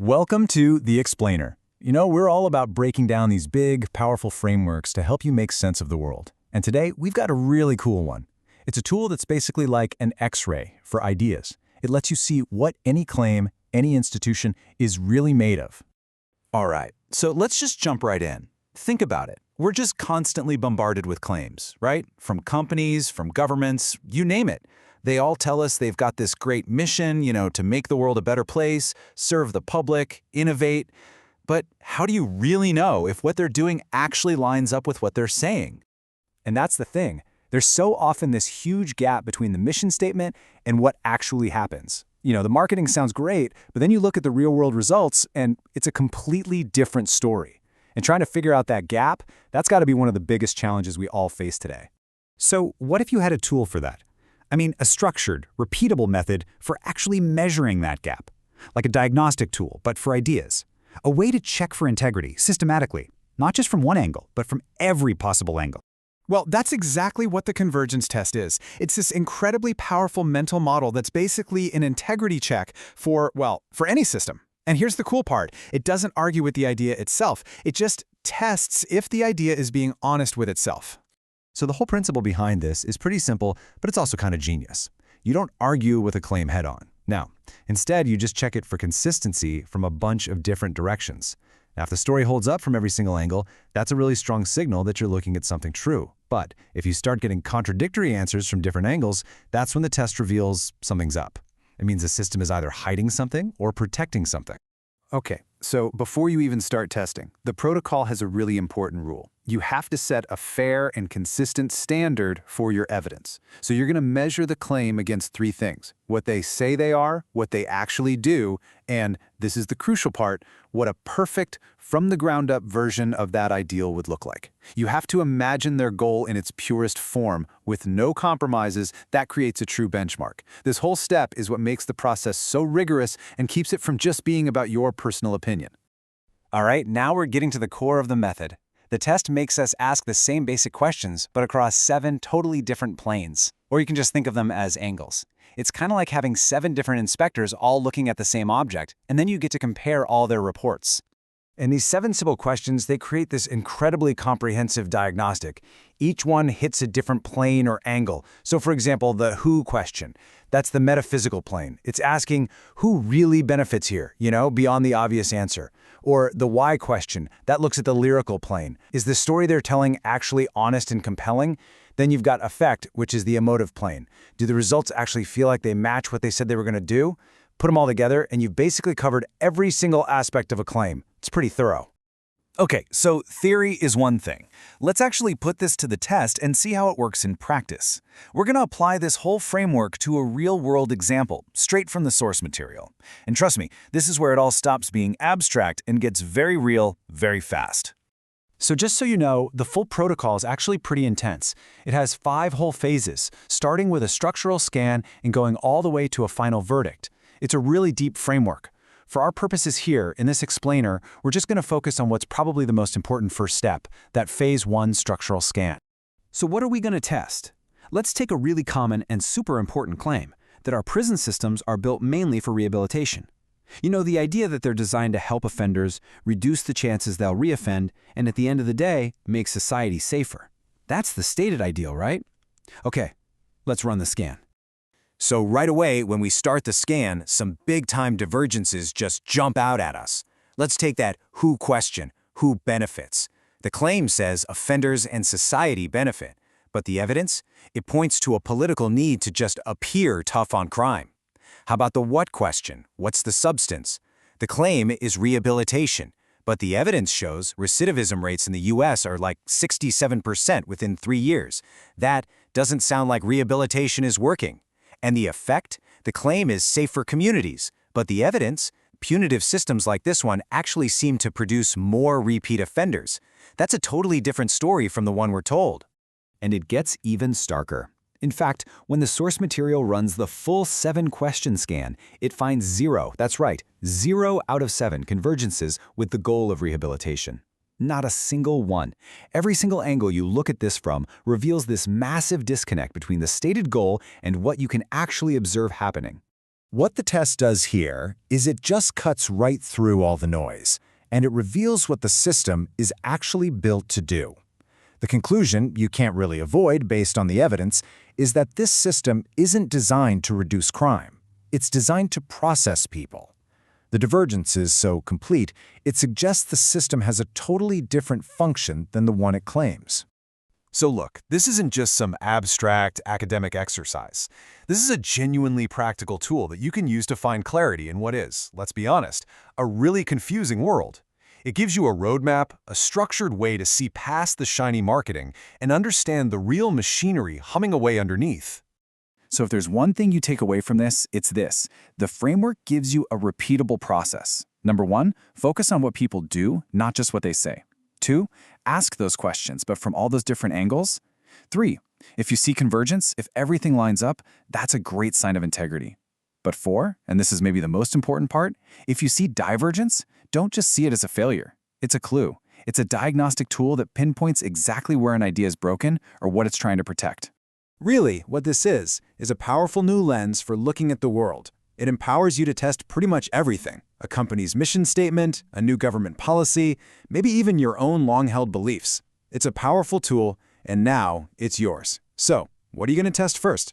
Welcome to The Explainer. You know, we're all about breaking down these big, powerful frameworks to help you make sense of the world. And today, we've got a really cool one. It's a tool that's basically like an X-ray for ideas. It lets you see what any claim, any institution is really made of. All right, so let's just jump right in. Think about it. We're just constantly bombarded with claims, right? From companies, from governments, you name it. They all tell us they've got this great mission, to make the world a better place, serve the public, innovate. But how do you really know if what they're doing actually lines up with what they're saying? And that's the thing. There's so often this huge gap between the mission statement and what actually happens. The marketing sounds great, but then you look at the real-world results, and it's a completely different story. And trying to figure out that gap, that's got to be one of the biggest challenges we all face today. So what if you had a tool for that? A structured, repeatable method for actually measuring that gap. Like a diagnostic tool, but for ideas. A way to check for integrity systematically, not just from one angle, but from every possible angle. Well, that's exactly what the Convergence Test is. It's this incredibly powerful mental model that's basically an integrity check for any system. And here's the cool part. It doesn't argue with the idea itself. It just tests if the idea is being honest with itself. So the whole principle behind this is pretty simple, but it's also kind of genius. You don't argue with a claim head-on. Now, instead, you just check it for consistency from a bunch of different directions. Now, if the story holds up from every single angle, that's a really strong signal that you're looking at something true. But if you start getting contradictory answers from different angles, that's when the test reveals something's up. It means the system is either hiding something or protecting something. Okay, so before you even start testing, the protocol has a really important rule. You have to set a fair and consistent standard for your evidence. So you're going to measure the claim against three things: what they say they are, what they actually do, and, this is the crucial part, what a perfect, from-the-ground-up version of that ideal would look like. You have to imagine their goal in its purest form, with no compromises. That creates a true benchmark. This whole step is what makes the process so rigorous and keeps it from just being about your personal opinion. All right, now we're getting to the core of the method. The test makes us ask the same basic questions, but across 7 totally different planes. Or you can just think of them as angles. It's kind of like having 7 different inspectors all looking at the same object, and then you get to compare all their reports. And these 7 simple questions, they create this incredibly comprehensive diagnostic. Each one hits a different plane or angle. So for example, the who question, that's the metaphysical plane. It's asking who really benefits here, beyond the obvious answer. Or the why question, that looks at the lyrical plane. Is the story they're telling actually honest and compelling? Then you've got affect, which is the emotive plane. Do the results actually feel like they match what they said they were going to do? Put them all together, and you've basically covered every single aspect of a claim. It's pretty thorough. Okay, so theory is one thing. Let's actually put this to the test and see how it works in practice. We're going to apply this whole framework to a real-world example, straight from the source material. And trust me, this is where it all stops being abstract and gets very real, very fast. So just so you know, the full protocol is actually pretty intense. It has 5 whole phases, starting with a structural scan and going all the way to a final verdict. It's a really deep framework. For our purposes here, in this explainer, we're just going to focus on what's probably the most important first step, that phase 1 structural scan. So what are we going to test? Let's take a really common and super important claim, that our prison systems are built mainly for rehabilitation. The idea that they're designed to help offenders, reduce the chances they'll reoffend, and at the end of the day, make society safer. That's the stated ideal, right? Okay, let's run the scan. So right away, when we start the scan, some big-time divergences just jump out at us. Let's take that who question, who benefits. The claim says offenders and society benefit, but the evidence? It points to a political need to just appear tough on crime. How about the what question? What's the substance? The claim is rehabilitation, but the evidence shows recidivism rates in the US are like 67% within 3 years. That doesn't sound like rehabilitation is working. And the effect? The claim is safer communities, but the evidence? Punitive systems like this one actually seem to produce more repeat offenders. That's a totally different story from the one we're told. And it gets even starker. In fact, when the source material runs the full 7-question scan, it finds 0, that's right, 0 out of 7 convergences with the goal of rehabilitation. Not a single one. Every single angle you look at this from reveals this massive disconnect between the stated goal and what you can actually observe happening. What the test does here is it just cuts right through all the noise, and it reveals what the system is actually built to do. The conclusion you can't really avoid based on the evidence is that this system isn't designed to reduce crime. It's designed to process people. The divergence is so complete, it suggests the system has a totally different function than the one it claims. So look, this isn't just some abstract academic exercise. This is a genuinely practical tool that you can use to find clarity in what is, let's be honest, a really confusing world. It gives you a roadmap, a structured way to see past the shiny marketing and understand the real machinery humming away underneath. So if there's one thing you take away from this, it's this. The framework gives you a repeatable process. Number 1, focus on what people do, not just what they say. 2, ask those questions, but from all those different angles. 3, if you see convergence, if everything lines up, that's a great sign of integrity. But 4, and this is maybe the most important part, if you see divergence, don't just see it as a failure. It's a clue. It's a diagnostic tool that pinpoints exactly where an idea is broken or what it's trying to protect. Really, what this is a powerful new lens for looking at the world. It empowers you to test pretty much everything: a company's mission statement, a new government policy, maybe even your own long-held beliefs. It's a powerful tool, and now it's yours. So, what are you going to test first?